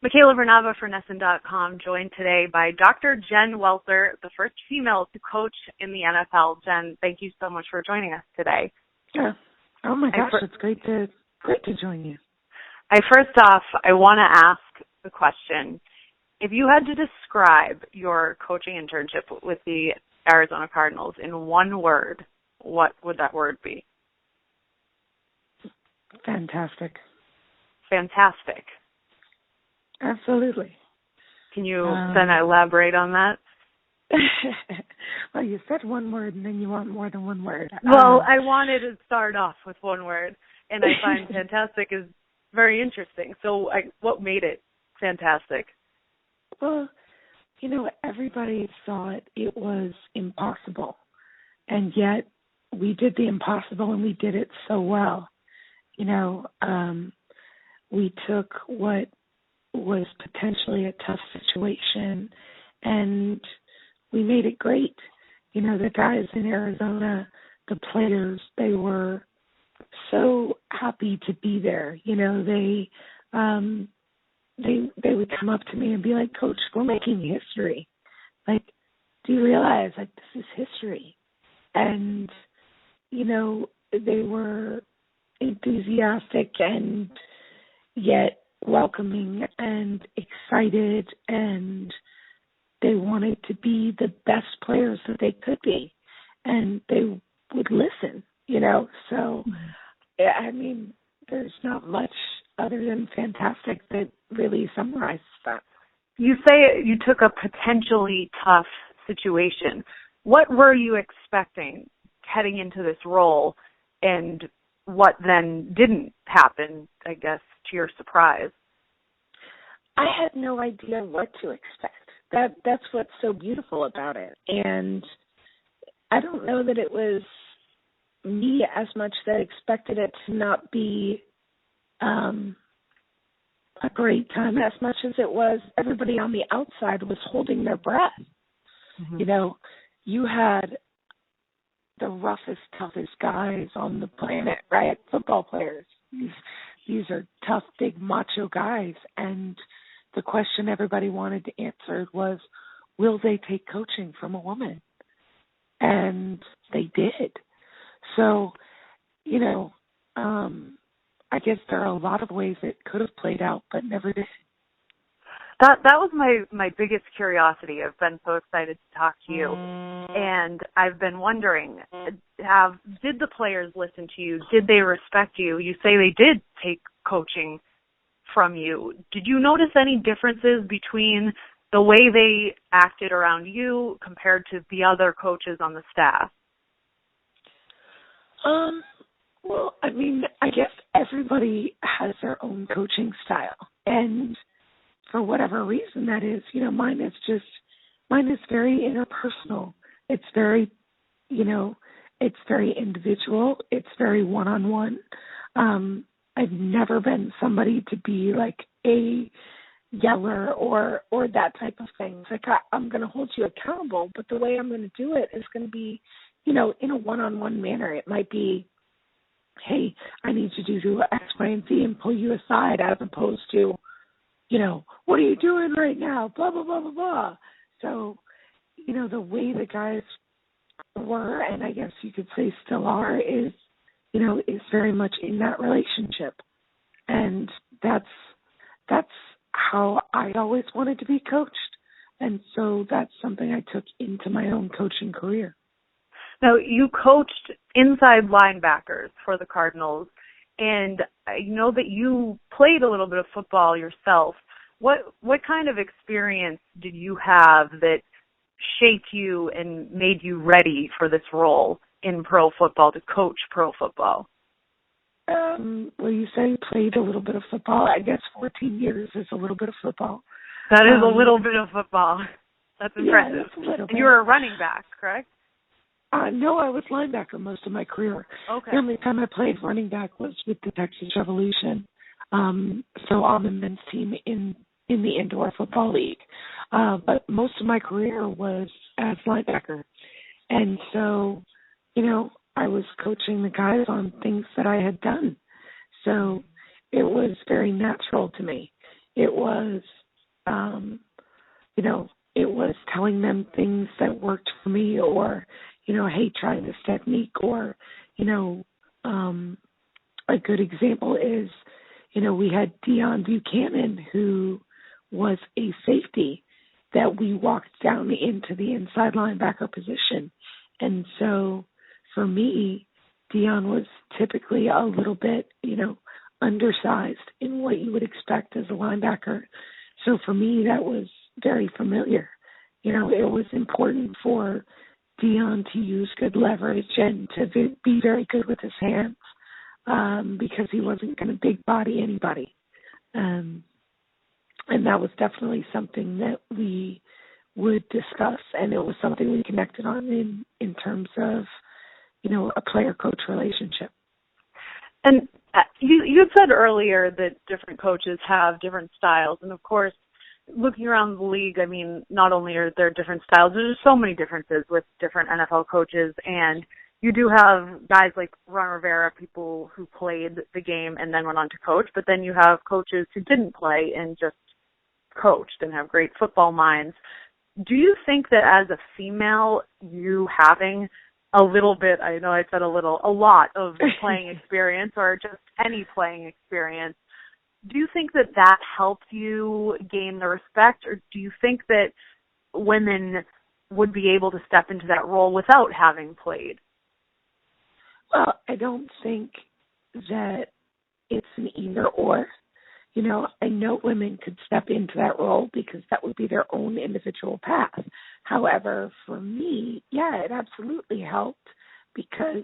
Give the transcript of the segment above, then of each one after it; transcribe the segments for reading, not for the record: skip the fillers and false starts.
Michaela Vernava for NESN.com, joined today by Dr. Jen Welter, the first female to coach in the NFL. Jen, thank you so much for joining us today. Yeah. Oh my gosh, it's great to join you. First off, I want to ask the question: if you had to describe your coaching internship with the Arizona Cardinals in one word, what would that word be? Fantastic. Fantastic. Absolutely. Can you then elaborate on that? Well, you said one word and then you want more than one word. Well, I wanted to start off with one word, and I find fantastic is very interesting. So what made it fantastic? Well, everybody thought it was impossible, and yet we did the impossible and we did it so well. We took what was potentially a tough situation and we made it great. The guys in Arizona, the players, they were so happy to be there. They would come up to me and be like, "Coach, we're making history. Like, do you realize, this is history?" And, they were enthusiastic and yet welcoming and excited, and they wanted to be the best players that they could be, and they would listen, So, there's not much other than fantastic that really summarizes that. You say you took a potentially tough situation. What were you expecting heading into this role, and what then didn't happen, I guess, to your surprise? I had no idea what to expect. That's what's so beautiful about it. And I don't know that it was me as much that expected it to not be a great time as much as it was everybody on the outside was holding their breath. Mm-hmm. You had the roughest, toughest guys on the planet, right? Football players. These are tough, big, macho guys. And the question everybody wanted to answer was, will they take coaching from a woman? And they did. So, I guess there are a lot of ways it could have played out, but never did. That was my biggest curiosity. I've been so excited to talk to you. And I've been wondering, did the players listen to you? Did they respect you? You say they did take coaching from you. Did you notice any differences between the way they acted around you compared to the other coaches on the staff? Well, I guess everybody has their own coaching style. And for whatever reason that is, mine is very interpersonal. It's very, it's very individual. It's very one-on-one. I've never been somebody to be like a yeller or that type of thing. It's like I'm going to hold you accountable, but the way I'm going to do it is going to be, in a one-on-one manner. It might be, hey, I need you to do X, Y, and Z and pull you aside, as opposed to, what are you doing right now? Blah, blah, blah, blah, blah. So, the way the guys were, and I guess you could say still are, is very much in that relationship. And that's how I always wanted to be coached. And so that's something I took into my own coaching career. Now, you coached inside linebackers for the Cardinals, and I know that you played a little bit of football yourself. What kind of experience did you have that shaped you and made you ready for this role in pro football, to coach pro football? Well, you say you played a little bit of football. I guess 14 years is a little bit of football. That is a little bit of football. That's impressive. Yeah, that's a little bit. And you were a running back, correct? No, I was linebacker most of my career. Okay. The only time I played running back was with the Texas Revolution. So on the men's team in the indoor football league. But most of my career was as linebacker. And so, I was coaching the guys on things that I had done. So it was very natural to me. It was, it was telling them things that worked for me, or, hey, try this technique, or, a good example is, we had Dion Buchanan, who was a safety that we walked down into the inside linebacker position. And so for me, Dion was typically a little bit, undersized in what you would expect as a linebacker. So for me, that was very familiar. It was important for Dion to use good leverage and to be very good with his hands, because he wasn't going to big body anybody. And that was definitely something that we would discuss, and it was something we connected on in terms of, a player-coach relationship. And you had said earlier that different coaches have different styles, and of course, looking around the league, I mean, not only are there different styles, there's so many differences with different NFL coaches, and you do have guys like Ron Rivera, people who played the game and then went on to coach, but then you have coaches who didn't play and just coached and have great football minds. Do you think that as a female, you having a little bit, I know I said a lot of playing experience, or just any playing experience, do you think that that helped you gain the respect, or do you think that women would be able to step into that role without having played? Well, I don't think that it's an either or. I know women could step into that role because that would be their own individual path. However, for me, yeah, it absolutely helped because,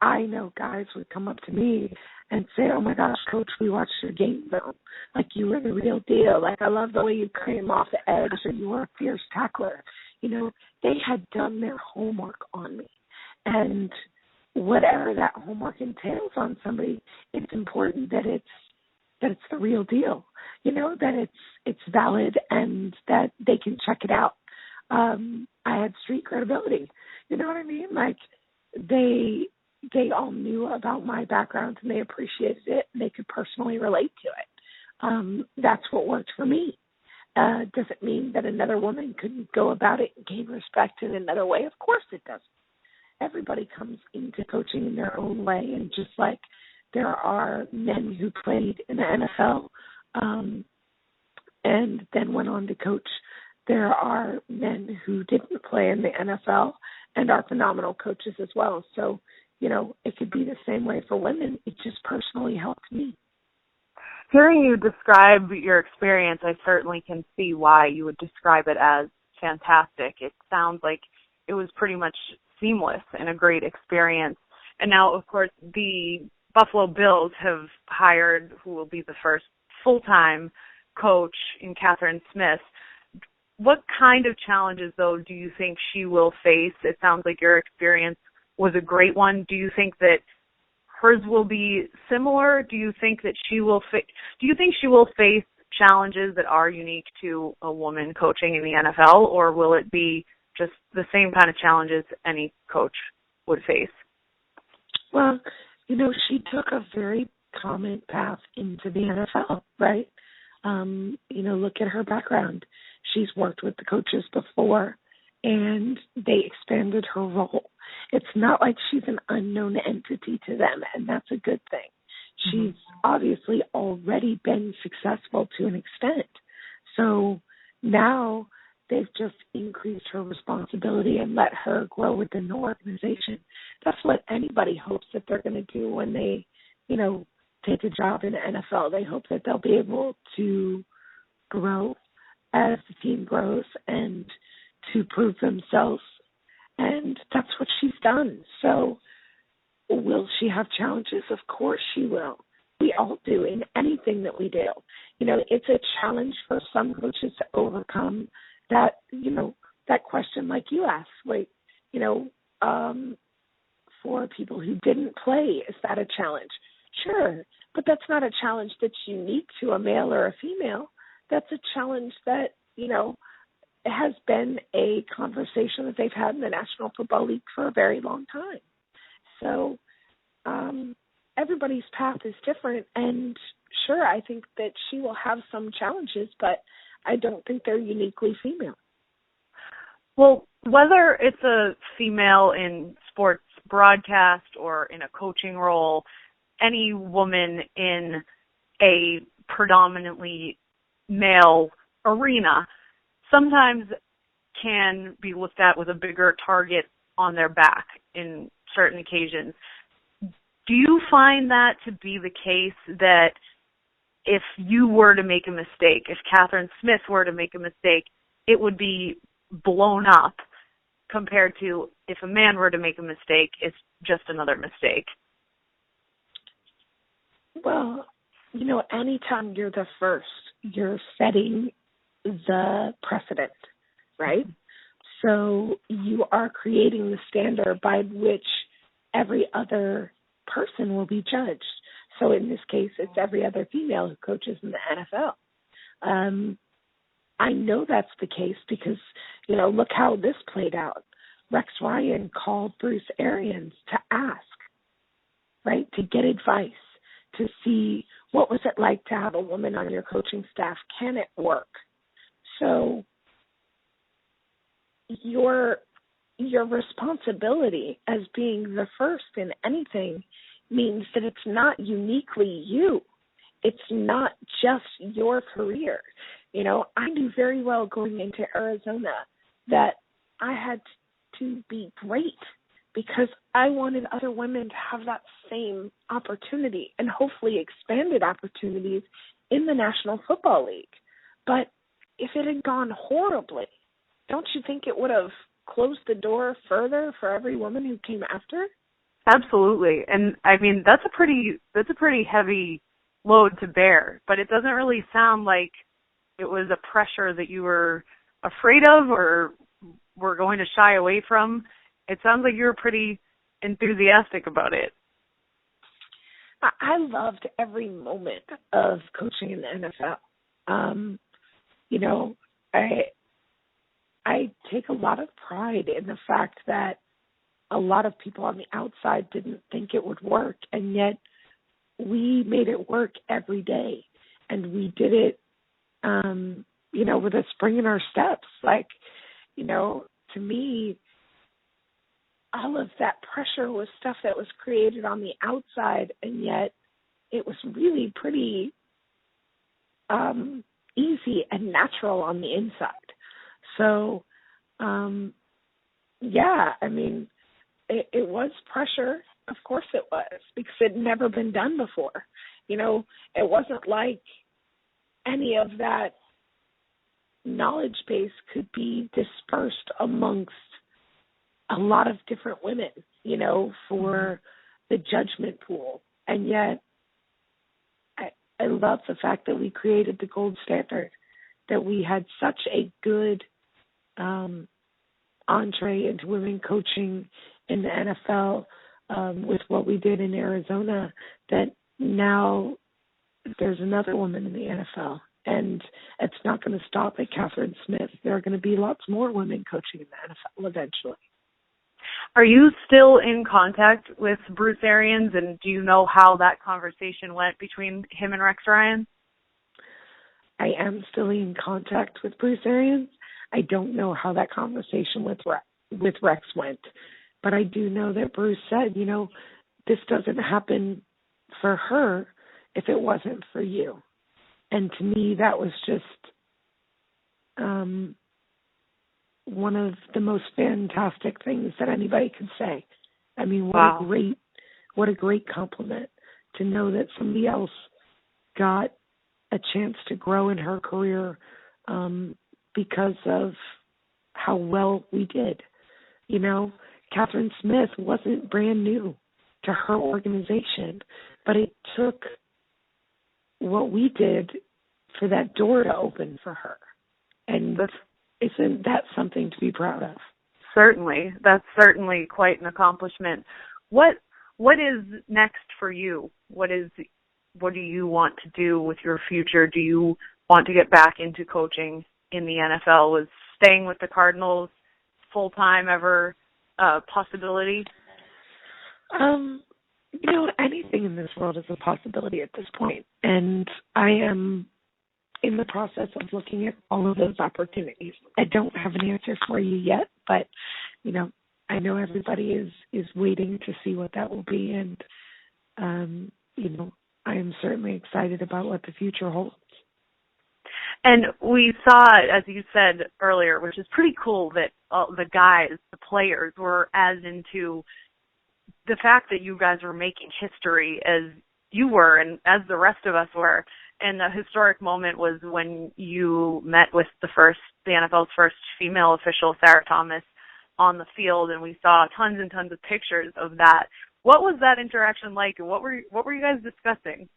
I know guys would come up to me and say, oh my gosh, coach, we watched your game film. Like, you were the real deal. Like, I love the way you came off the edge, or you were a fierce tackler. They had done their homework on me. And whatever that homework entails on somebody, it's important that it's the real deal, that it's valid and that they can check it out. I had street credibility. You know what I mean? Like, they all knew about my background and they appreciated it and they could personally relate to it. That's what worked for me. Does it mean that another woman couldn't go about it and gain respect in another way? Of course it does. Everybody comes into coaching in their own way, and just like there are men who played in the NFL and then went on to coach, there are men who didn't play in the NFL and are phenomenal coaches as well. So, it could be the same way for women. It just personally helped me. Hearing you describe your experience, I certainly can see why you would describe it as fantastic. It sounds like it was pretty much seamless and a great experience. And now, of course, the Buffalo Bills have hired who will be the first full-time coach in Catherine Smith. What kind of challenges, though, do you think she will face? It sounds like your experience was a great one. Do you think that hers will be similar? Do you think that she will face challenges that are unique to a woman coaching in the NFL, or will it be just the same kind of challenges any coach would face? Well, she took a very common path into the NFL, right? Look at her background. She's worked with the coaches before, and they expanded her role. It's not like she's an unknown entity to them, and that's a good thing. She's obviously already been successful to an extent. So now they've just increased her responsibility and let her grow within the organization. That's what anybody hopes that they're going to do when they, take a job in the NFL. They hope that they'll be able to grow as the team grows and to prove themselves. And that's what she's done. So will she have challenges? Of course she will. We all do in anything that we do. It's a challenge for some coaches to overcome that, that question like you asked. For people who didn't play, is that a challenge? Sure, but that's not a challenge that's unique to a male or a female. That's a challenge that, has been a conversation that they've had in the National Football League for a very long time. So everybody's path is different, and sure, I think that she will have some challenges, but I don't think they're uniquely female. Well, whether it's a female in sports broadcast or in a coaching role, any woman in a predominantly male arena sometimes can be looked at with a bigger target on their back in certain occasions. Do you find that to be the case, that if you were to make a mistake, if Catherine Smith were to make a mistake, it would be blown up, compared to if a man were to make a mistake, it's just another mistake? Well, anytime you're the first, you're setting the precedent, right? So you are creating the standard by which every other person will be judged. So in this case, it's every other female who coaches in the NFL. I know that's the case because, look how this played out. Rex Ryan called Bruce Arians to ask, right, to get advice, to see what was it like to have a woman on your coaching staff. Can it work? So your responsibility as being the first in anything means that it's not uniquely you. It's not just your career. I knew very well going into Arizona that I had to be great because I wanted other women to have that same opportunity and hopefully expanded opportunities in the National Football League. But if it had gone horribly, don't you think it would have closed the door further for every woman who came after? Absolutely. And I mean, that's a pretty heavy load to bear, but it doesn't really sound like it was a pressure that you were afraid of or were going to shy away from. It sounds like you were pretty enthusiastic about it. I loved every moment of coaching in the NFL. I take a lot of pride in the fact that a lot of people on the outside didn't think it would work, and yet we made it work every day, and we did it, with a spring in our steps. To me, all of that pressure was stuff that was created on the outside, and yet it was really pretty easy and natural on the inside. So, it was pressure. Of course it was, because it had never been done before. It wasn't like any of that knowledge base could be dispersed amongst a lot of different women, for the judgment pool. And yet I love the fact that we created the gold standard, that we had such a good entree into women coaching in the NFL with what we did in Arizona, that now there's another woman in the NFL. And it's not going to stop at Catherine Smith. There are going to be lots more women coaching in the NFL eventually. Are you still in contact with Bruce Arians, and do you know how that conversation went between him and Rex Ryan? I am still in contact with Bruce Arians. I don't know how that conversation with Rex went, but I do know that Bruce said, this doesn't happen for her if it wasn't for you. And to me, that was just one of the most fantastic things that anybody could say. I mean, what a great compliment to know that somebody else got a chance to grow in her career because of how well we did. Catherine Smith wasn't brand new to her organization, but it took what we did for that door to open for her. And isn't that something to be proud of? Certainly. That's certainly quite an accomplishment. What is next for you? What do you want to do with your future? Do you want to get back into coaching in the NFL? Was staying with the Cardinals full-time ever a possibility? Anything in this world is a possibility at this point, and I am in the process of looking at all of those opportunities. I don't have an answer for you yet, but I know everybody is waiting to see what that will be, and I am certainly excited about what the future holds. And we saw, as you said earlier, which is pretty cool, that the guys, the players, were as into the fact that you guys were making history as you were and as the rest of us were. And the historic moment was when you met with the NFL's first female official, Sarah Thomas, on the field, and we saw tons and tons of pictures of that. What was that interaction like, and what were you guys discussing?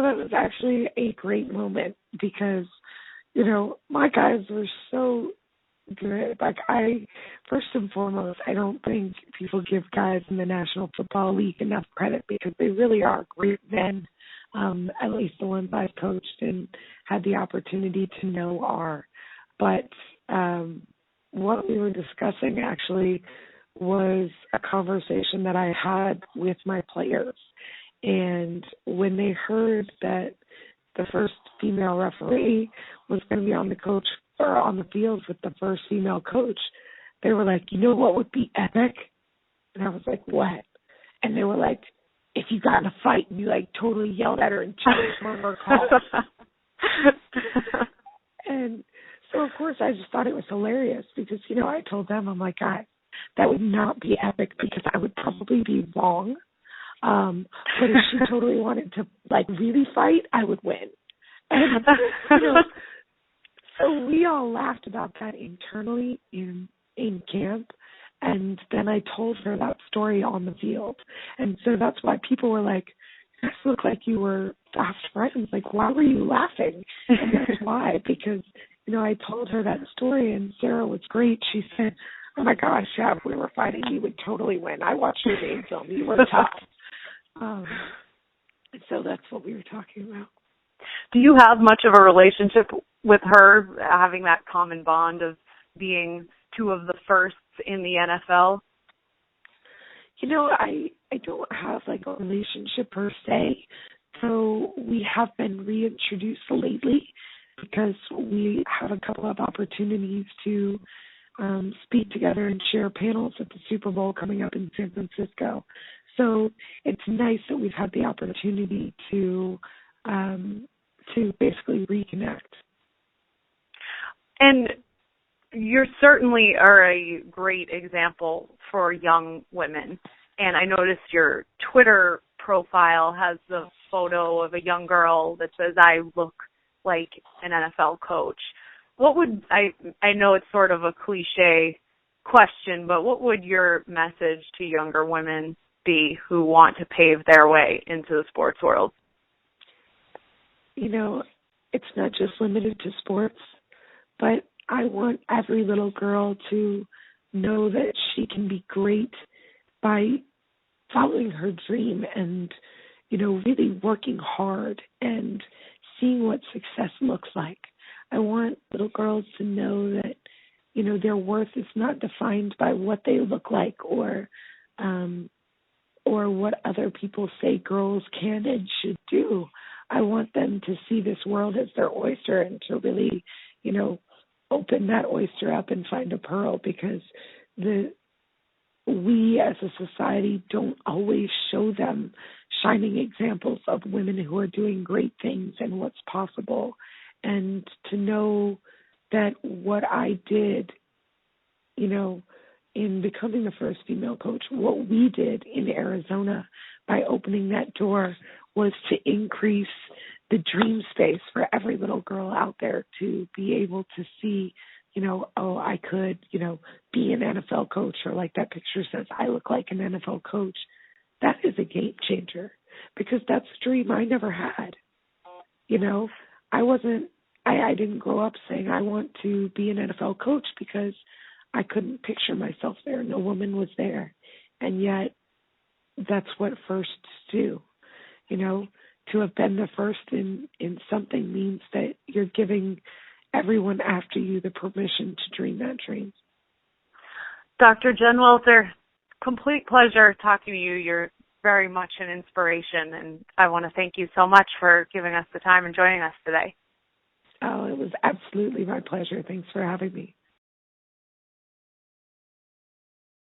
That was actually a great moment because, my guys were so good. First and foremost, I don't think people give guys in the National Football League enough credit because they really are great men. At least the ones I've coached and had the opportunity to know are. But what we were discussing actually was a conversation that I had with my players. And when they heard that the first female referee was going to be on the field with the first female coach, they were like, what would be epic? And I was like, what? And they were like, if you got in a fight and you totally yelled at her and changed one of her calls. And so, of course, I just thought it was hilarious because, I told them, I'm like, guys, that would not be epic because I would probably be wrong. But if she totally wanted to, really fight, I would win. And, so we all laughed about that internally in camp. And then I told her that story on the field. And so that's why people were like, you guys look like you were fast friends. Why were you laughing? And that's why, because, I told her that story and Sarah was great. She said, oh my gosh, yeah, if we were fighting, you would totally win. I watched your game film. You were tough. So that's what we were talking about. Do you have much of a relationship with her, having that common bond of being two of the firsts in the NFL? I don't have a relationship per se. So we have been reintroduced lately because we have a couple of opportunities to speak together and share panels at the Super Bowl coming up in San Francisco. So it's nice that we've had the opportunity to basically reconnect. And you certainly are a great example for young women. And I noticed your Twitter profile has the photo of a young girl that says, I look like an NFL coach. What would, I know it's sort of a cliche question, but what would your message to younger women be who want to pave their way into the sports world? It's not just limited to sports, but I want every little girl to know that she can be great by following her dream and, really working hard and seeing what success looks like. I want little girls to know that, their worth is not defined by what they look like or what other people say girls can and should do. I want them to see this world as their oyster and to really, open that oyster up and find a pearl, because we as a society don't always show them shining examples of women who are doing great things and what's possible. And to know that what I did, in becoming the first female coach, what we did in Arizona by opening that door was to increase the dream space for every little girl out there to be able to see, I could, be an NFL coach, or like that picture says, I look like an NFL coach. That is a game changer, because that's a dream I never had. I didn't grow up saying I want to be an NFL coach because I couldn't picture myself there. No woman was there. And yet that's what firsts do. To have been the first in something means that you're giving everyone after you the permission to dream that dream. Dr. Jen Welter, complete pleasure talking to you. You're very much an inspiration, and I want to thank you so much for giving us the time and joining us today. Oh, it was absolutely my pleasure. Thanks for having me.